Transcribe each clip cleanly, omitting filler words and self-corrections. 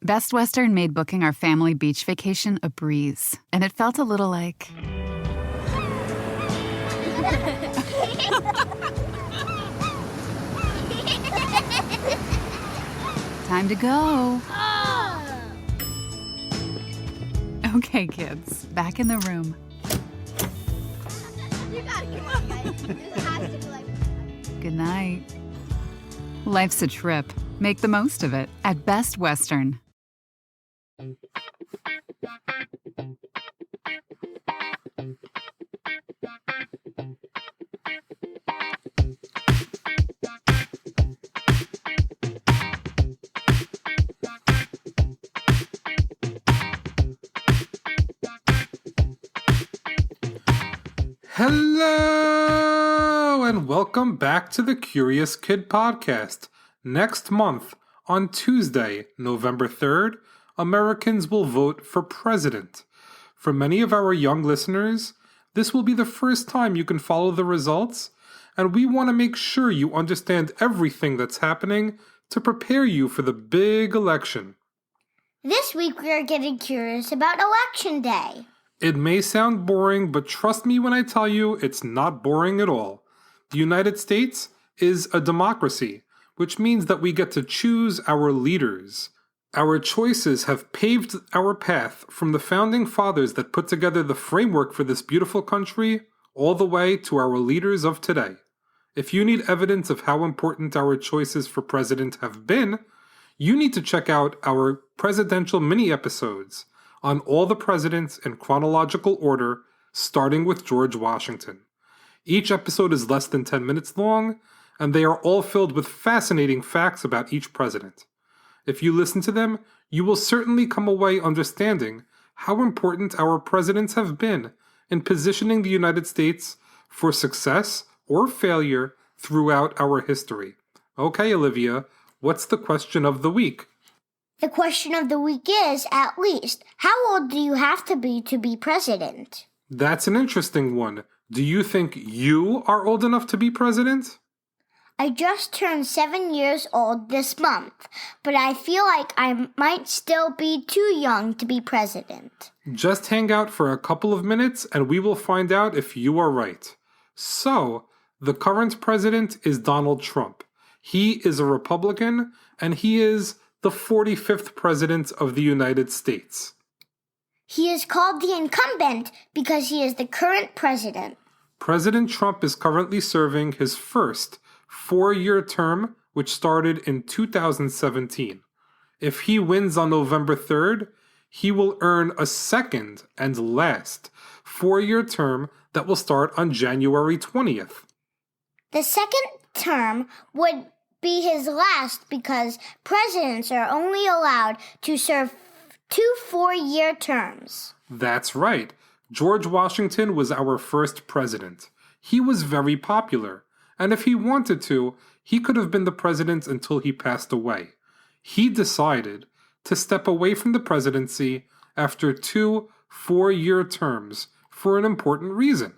Best Western made booking our family beach vacation a breeze, and it felt a little like... Time to go. Okay, kids, back in the room. You gotta come on, guys. This has to be like... Good night. Life's a trip. Make the most of it at Best Western. Hello, and welcome back to the Curious Kid Podcast. Next month, on Tuesday, November 3rd, Americans will vote for president. For many of our young listeners, this will be the first time you can follow the results, and we want to make sure you understand everything that's happening to prepare you for the big election. This week we are getting curious about Election Day. It may sound boring, but trust me when I tell you it's not boring at all. The United States is a democracy, which means that we get to choose our leaders. Our choices have paved our path from the founding fathers that put together the framework for this beautiful country all the way to our leaders of today. If you need evidence of how important our choices for president have been, you need to check out our presidential mini-episodes on all the presidents in chronological order, starting with George Washington. Each episode is less than 10 minutes long, and they are all filled with fascinating facts about each president. If you listen to them, you will certainly come away understanding how important our presidents have been in positioning the United States for success or failure throughout our history. Okay, Olivia, what's the question of the week? The question of the week is, at least, how old do you have to be president? That's an interesting one. Do you think you are old enough to be president? I just turned 7 years old this month, but I feel like I might still be too young to be president. Just hang out for a couple of minutes and we will find out if you are right. So, the current president is Donald Trump. He is a Republican and he is the 45th president of the United States. He is called the incumbent because he is the current president. President Trump is currently serving his first 4-year term, which started in 2017. If he wins on November 3rd, he will earn a second and last 4-year term that will start on January 20th. The second term would be his last because presidents are only allowed to serve 2 4-year terms. That's right. George Washington was our first president. He was very popular, and if he wanted to, he could have been the president until he passed away. He decided to step away from the presidency after 2 4-year terms for an important reason.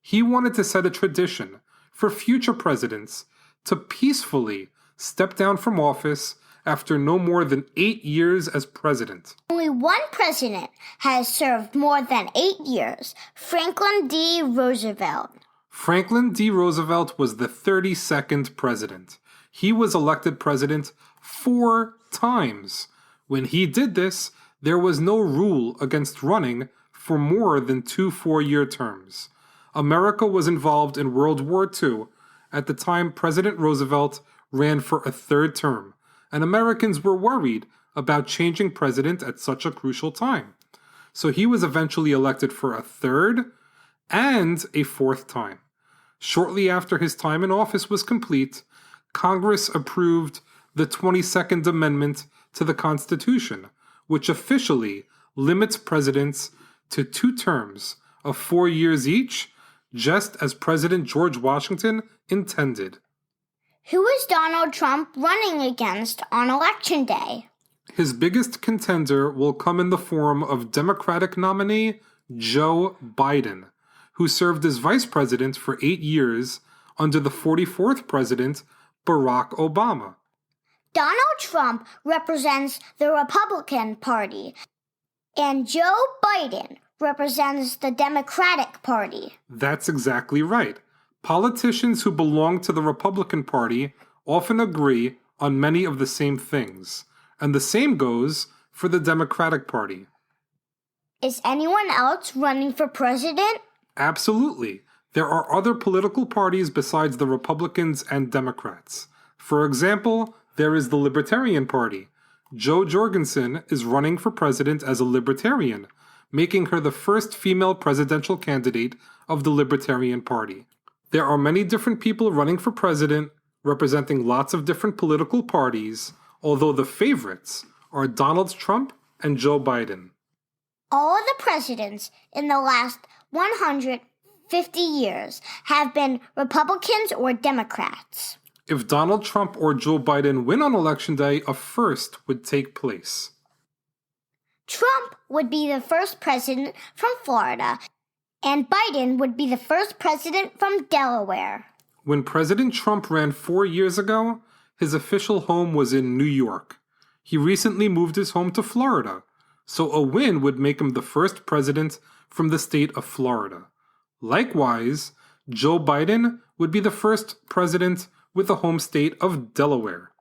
He wanted to set a tradition for future presidents to peacefully step down from office after no more than 8 years as president. Only one president has served more than 8 years, Franklin D. Roosevelt. Franklin D. Roosevelt was the 32nd president. He was elected president 4 times. When he did this, there was no rule against running for more than 2 4-year terms. America was involved in World War II. At the time, President Roosevelt ran for a 3rd term, and Americans were worried about changing president at such a crucial time. So he was eventually elected for a 3rd and a 4th time. Shortly after his time in office was complete, Congress approved the 22nd Amendment to the Constitution, which officially limits presidents to 2 terms of 4 years each, just as President George Washington intended. Who is Donald Trump running against on Election Day? His biggest contender will come in the form of Democratic nominee Joe Biden, who served as vice president for 8 years under the 44th president, Barack Obama. Donald Trump represents the Republican Party, and Joe Biden represents the Democratic Party. That's exactly right. Politicians who belong to the Republican Party often agree on many of the same things, and the same goes for the Democratic Party. Is anyone else running for president? Absolutely. There are other political parties besides the Republicans and Democrats. For example, there is the Libertarian Party. Jo Jorgensen is running for president as a Libertarian, making her the first female presidential candidate of the Libertarian Party. There are many different people running for president, representing lots of different political parties, although the favorites are Donald Trump and Joe Biden. All of the presidents in the last 150 years have been Republicans or Democrats. If Donald Trump or Joe Biden win on Election Day, a first would take place. Trump would be the first president from Florida, and Biden would be the first president from Delaware. When President Trump ran 4 years ago, his official home was in New York. He recently moved his home to Florida, so a win would make him the first president from the state of Florida. Likewise, Joe Biden would be the first president with the home state of Delaware.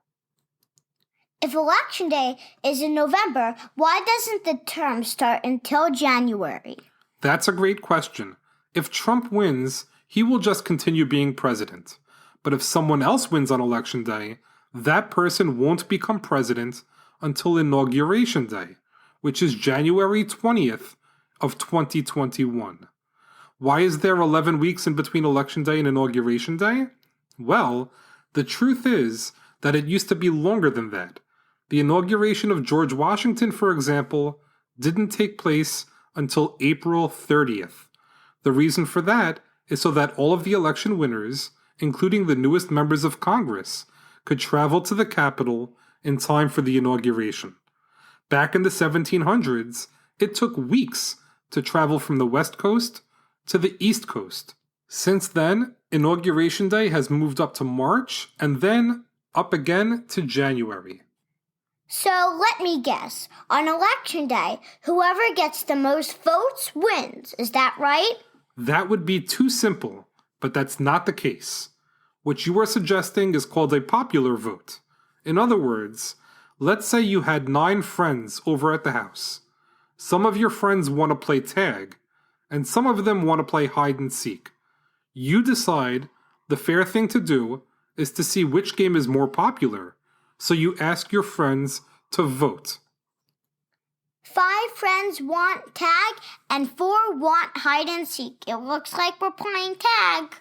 If Election Day is in November, why doesn't the term start until January? That's a great question. If Trump wins, he will just continue being president. But if someone else wins on Election Day, that person won't become president until Inauguration Day, which is January 20th of 2021. Why is there 11 weeks in between Election Day and Inauguration Day? Well, the truth is that it used to be longer than that. The inauguration of George Washington, for example, didn't take place until April 30th. The reason for that is so that all of the election winners, including the newest members of Congress, could travel to the Capitol in time for the inauguration. Back in the 1700s, it took weeks to travel from the West Coast to the East Coast. Since then, Inauguration Day has moved up to March and then up again to January. So let me guess. On Election Day, whoever gets the most votes wins. Is that right? That would be too simple, but that's not the case. What you are suggesting is called a popular vote. In other words, let's say you had 9 friends over at the house. Some of your friends want to play tag, and some of them want to play hide and seek. You decide the fair thing to do is to see which game is more popular, so you ask your friends to vote. 5 friends want tag and 4 want hide and seek. It looks like we're playing tag.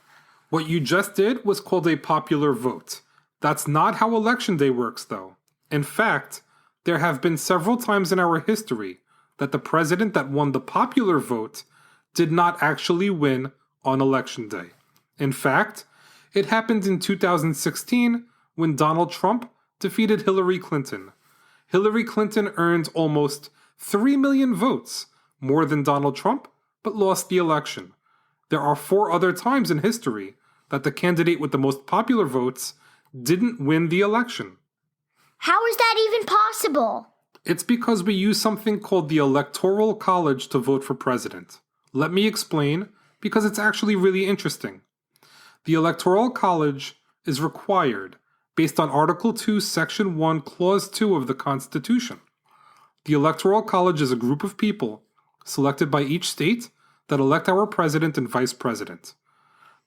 What you just did was called a popular vote. That's not how Election Day works, though. In fact, there have been several times in our history that the president that won the popular vote did not actually win on Election Day. In fact, it happened in 2016 when Donald Trump defeated Hillary Clinton. Hillary Clinton earned almost 3 million votes, more than Donald Trump, but lost the election. There are 4 other times in history that the candidate with the most popular votes didn't win the election. How is that even possible? It's because we use something called the Electoral College to vote for president. Let me explain, because it's actually really interesting. The Electoral College is required based on Article 2, Section 1, Clause 2 of the Constitution. The Electoral College is a group of people selected by each state that elect our president and vice president.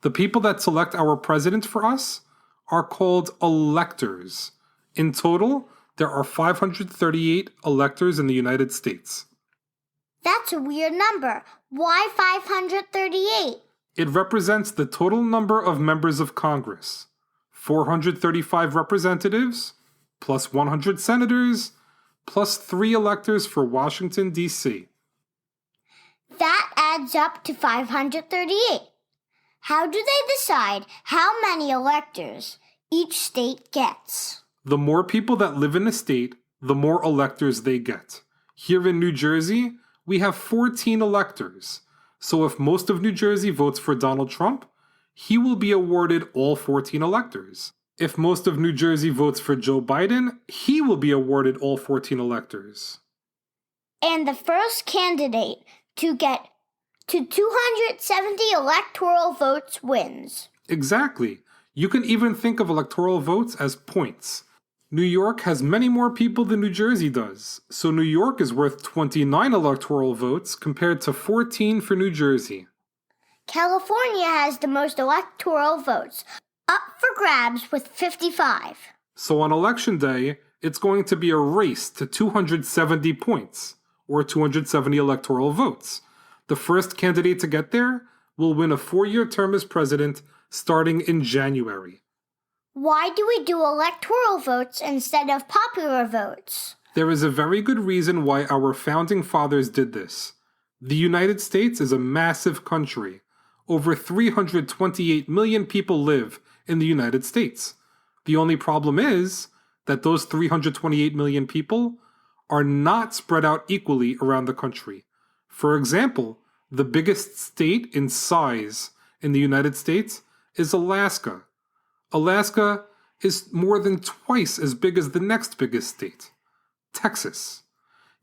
The people that select our president for us are called electors. In total, there are 538 electors in the United States. That's a weird number. Why 538? It represents the total number of members of Congress. 435 representatives, plus 100 senators, plus 3 electors for Washington, D.C. That adds up to 538. How do they decide how many electors each state gets? The more people that live in a state, the more electors they get. Here in New Jersey, we have 14 electors. So if most of New Jersey votes for Donald Trump, he will be awarded all 14 electors. If most of New Jersey votes for Joe Biden, he will be awarded all 14 electors. And the first candidate to get to 270 electoral votes wins. Exactly. You can even think of electoral votes as points. New York has many more people than New Jersey does, so New York is worth 29 electoral votes compared to 14 for New Jersey. California has the most electoral votes, up for grabs with 55. So on Election Day, it's going to be a race to 270 points, or 270 electoral votes. The first candidate to get there will win a 4-year term as president starting in January. Why do we do electoral votes instead of popular votes? There is a very good reason why our founding fathers did this. The United States is a massive country. Over 328 million people live in the United States. The only problem is that those 328 million people are not spread out equally around the country. For example, the biggest state in size in the United States is Alaska. Alaska is more than twice as big as the next biggest state, Texas.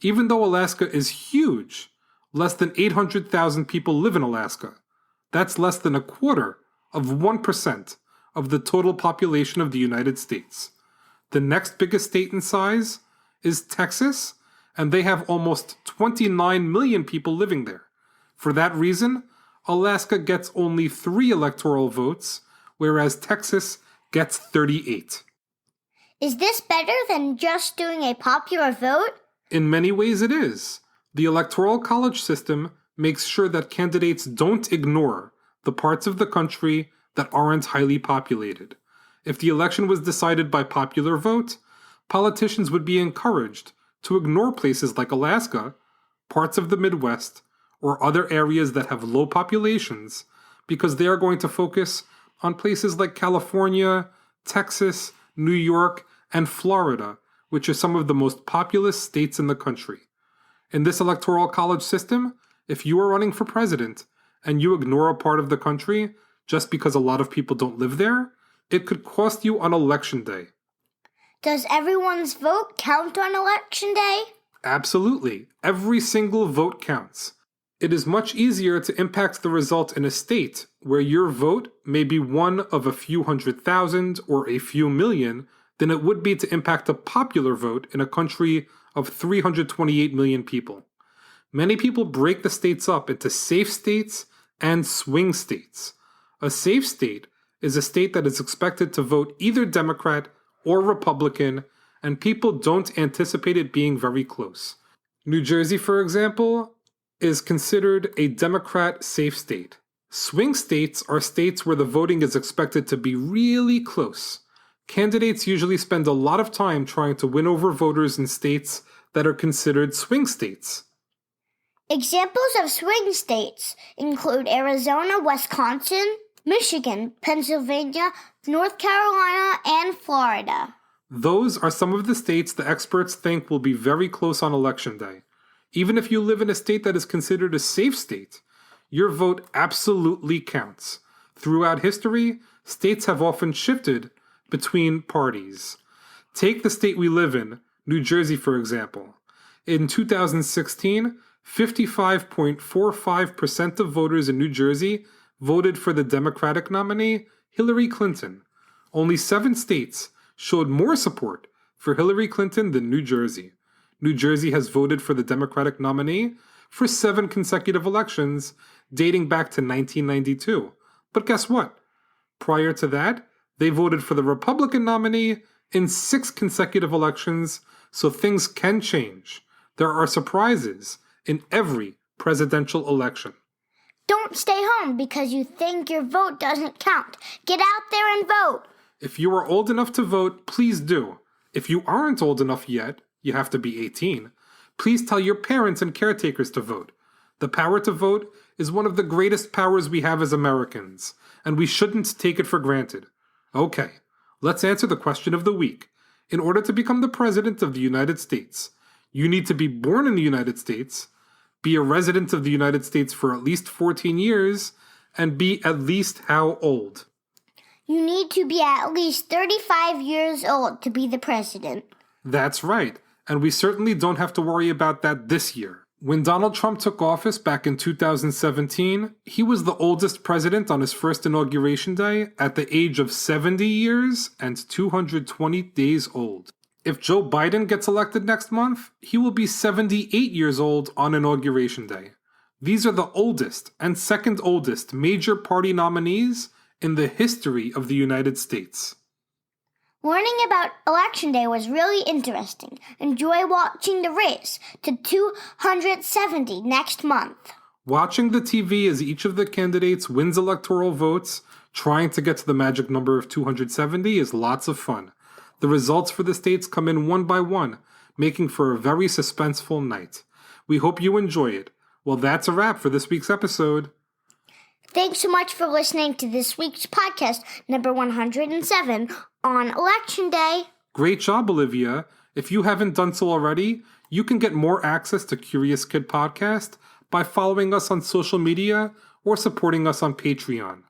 Even though Alaska is huge, less than 800,000 people live in Alaska. That's less than a quarter of 1% of the total population of the United States. The next biggest state in size is Texas, and they have almost 29 million people living there. For that reason, Alaska gets only 3 electoral votes, whereas Texas gets 38. Is this better than just doing a popular vote? In many ways it is. The Electoral College system makes sure that candidates don't ignore the parts of the country that aren't highly populated. If the election was decided by popular vote, politicians would be encouraged to ignore places like Alaska, parts of the Midwest, or other areas that have low populations, because they are going to focus on places like California, Texas, New York, and Florida, which are some of the most populous states in the country. In this electoral college system, if you are running for president and you ignore a part of the country just because a lot of people don't live there, it could cost you on election day. Does everyone's vote count on election day? Absolutely. Every single vote counts. It is much easier to impact the result in a state where your vote may be one of a few 100,000 or a few million than it would be to impact a popular vote in a country of 328 million people. Many people break the states up into safe states and swing states. A safe state is a state that is expected to vote either Democrat or Republican, and people don't anticipate it being very close. New Jersey, for example, is considered a Democrat safe state. Swing states are states where the voting is expected to be really close. Candidates usually spend a lot of time trying to win over voters in states that are considered swing states. Examples of swing states include Arizona, Wisconsin, Michigan, Pennsylvania, North Carolina, and Florida. Those are some of the states the experts think will be very close on election day. Even if you live in a state that is considered a safe state, your vote absolutely counts. Throughout history, states have often shifted between parties. Take the state we live in, New Jersey, for example. In 2016, 55.45% of voters in New Jersey voted for the Democratic nominee, Hillary Clinton. Only 7 states showed more support for Hillary Clinton than New Jersey. New Jersey has voted for the Democratic nominee for 7 consecutive elections dating back to 1992. But guess what? Prior to that, they voted for the Republican nominee in 6 consecutive elections, so things can change. There are surprises in every presidential election. Don't stay home because you think your vote doesn't count. Get out there and vote. If you are old enough to vote, please do. If you aren't old enough yet, you have to be 18. Please tell your parents and caretakers to vote. The power to vote is one of the greatest powers we have as Americans, and we shouldn't take it for granted. Okay, let's answer the question of the week. In order to become the President of the United States, you need to be born in the United States, be a resident of the United States for at least 14 years, and be at least how old? You need to be at least 35 years old to be the president. That's right, and we certainly don't have to worry about that this year. When Donald Trump took office back in 2017, he was the oldest president on his first inauguration day at the age of 70 years and 220 days old. If Joe Biden gets elected next month, he will be 78 years old on Inauguration Day. These are the oldest and second oldest major party nominees in the history of the United States. Learning about Election Day was really interesting. Enjoy watching the race to 270 next month. Watching the TV as each of the candidates wins electoral votes, trying to get to the magic number of 270 is lots of fun. The results for the states come in one by one, making for a very suspenseful night. We hope you enjoy it. Well, that's a wrap for this week's episode. Thanks so much for listening to this week's podcast, number 107, on Election Day. Great job, Olivia. If you haven't done so already, you can get more access to Curious Kid Podcast by following us on social media or supporting us on Patreon.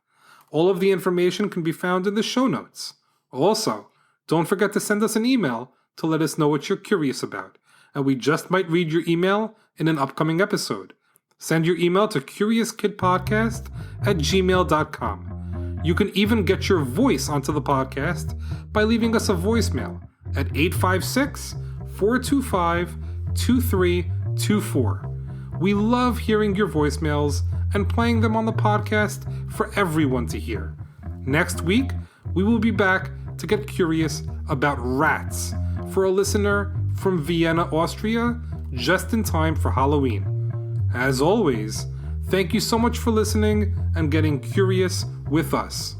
All of the information can be found in the show notes. Also, don't forget to send us an email to let us know what you're curious about, and we just might read your email in an upcoming episode. Send your email to CuriousKidPodcast@gmail.com. You can even get your voice onto the podcast by leaving us a voicemail at 856-425-2324. We love hearing your voicemails and playing them on the podcast for everyone to hear. Next week, we will be back to get curious about rats for a listener from Vienna, Austria, just in time for Halloween. As always, thank you so much for listening and getting curious with us.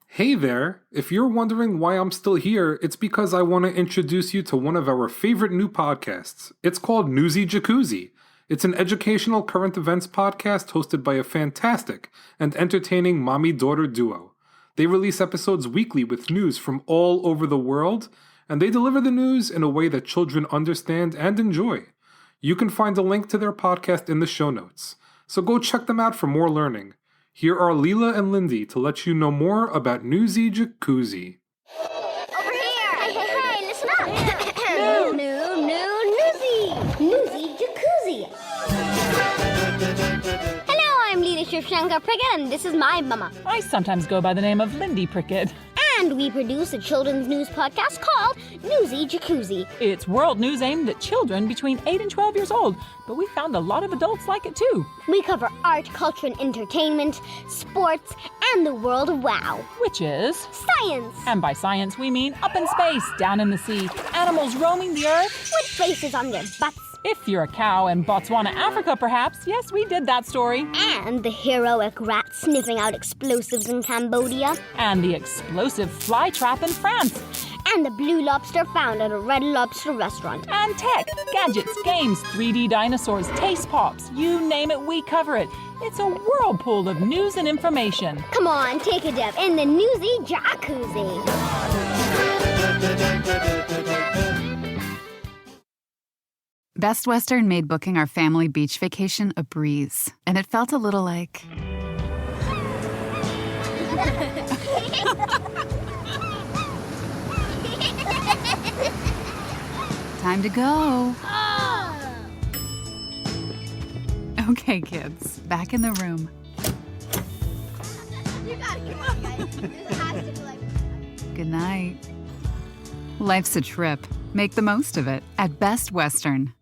Hey there! If you're wondering why I'm still here, it's because I want to introduce you to one of our favorite new podcasts. It's called Newsy Jacuzzi. It's an educational current events podcast hosted by a fantastic and entertaining mommy-daughter duo. They release episodes weekly with news from all over the world, and they deliver the news in a way that children understand and enjoy. You can find a link to their podcast in the show notes, so go check them out for more learning. Here are Leela and Lindy to let you know more about Newsy Jacuzzi. Over here! Hey, listen up! Newsy! Newsy Jacuzzi! Hello, I'm Leela Shivshankar Prickett, and this is my mama. I sometimes go by the name of Lindy Prickett. And we produce a children's news podcast called Newsy Jacuzzi. It's world news aimed at children between 8 and 12 years old, but we found a lot of adults like it too. We cover art, culture, and entertainment, sports, and the world of wow. Which is? Science! And by science, we mean up in space, down in the sea, animals roaming the earth. With faces on their butts. If you're a cow in Botswana, Africa, perhaps. Yes, we did that story. And the heroic rat sniffing out explosives in Cambodia. And the explosive fly trap in France. And the blue lobster found at a Red Lobster restaurant. And tech, gadgets, games, 3D dinosaurs, taste pops. You name it, we cover it. It's a whirlpool of news and information. Come on, take a dip in the Newsy Jacuzzi. Best Western made booking our family beach vacation a breeze, and it felt a little like... Time to go. Okay, kids, back in the room. You gotta come on, guys. This has to be like... Good night. Life's a trip. Make the most of it at Best Western.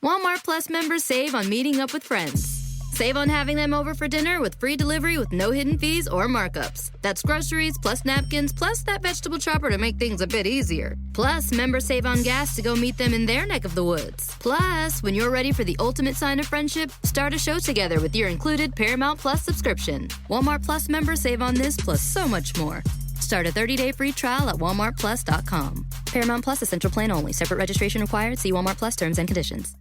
Walmart Plus members save on meeting up with friends. Save on having them over for dinner with free delivery with no hidden fees or markups. That's groceries, plus napkins, plus that vegetable chopper to make things a bit easier. Plus, members save on gas to go meet them in their neck of the woods. Plus, when you're ready for the ultimate sign of friendship, start a show together with your included Paramount Plus subscription. Walmart Plus members save on this plus so much more. Start a 30-day free trial at walmartplus.com. Paramount Plus Essential Plan only. Separate registration required. See Walmart Plus terms and conditions.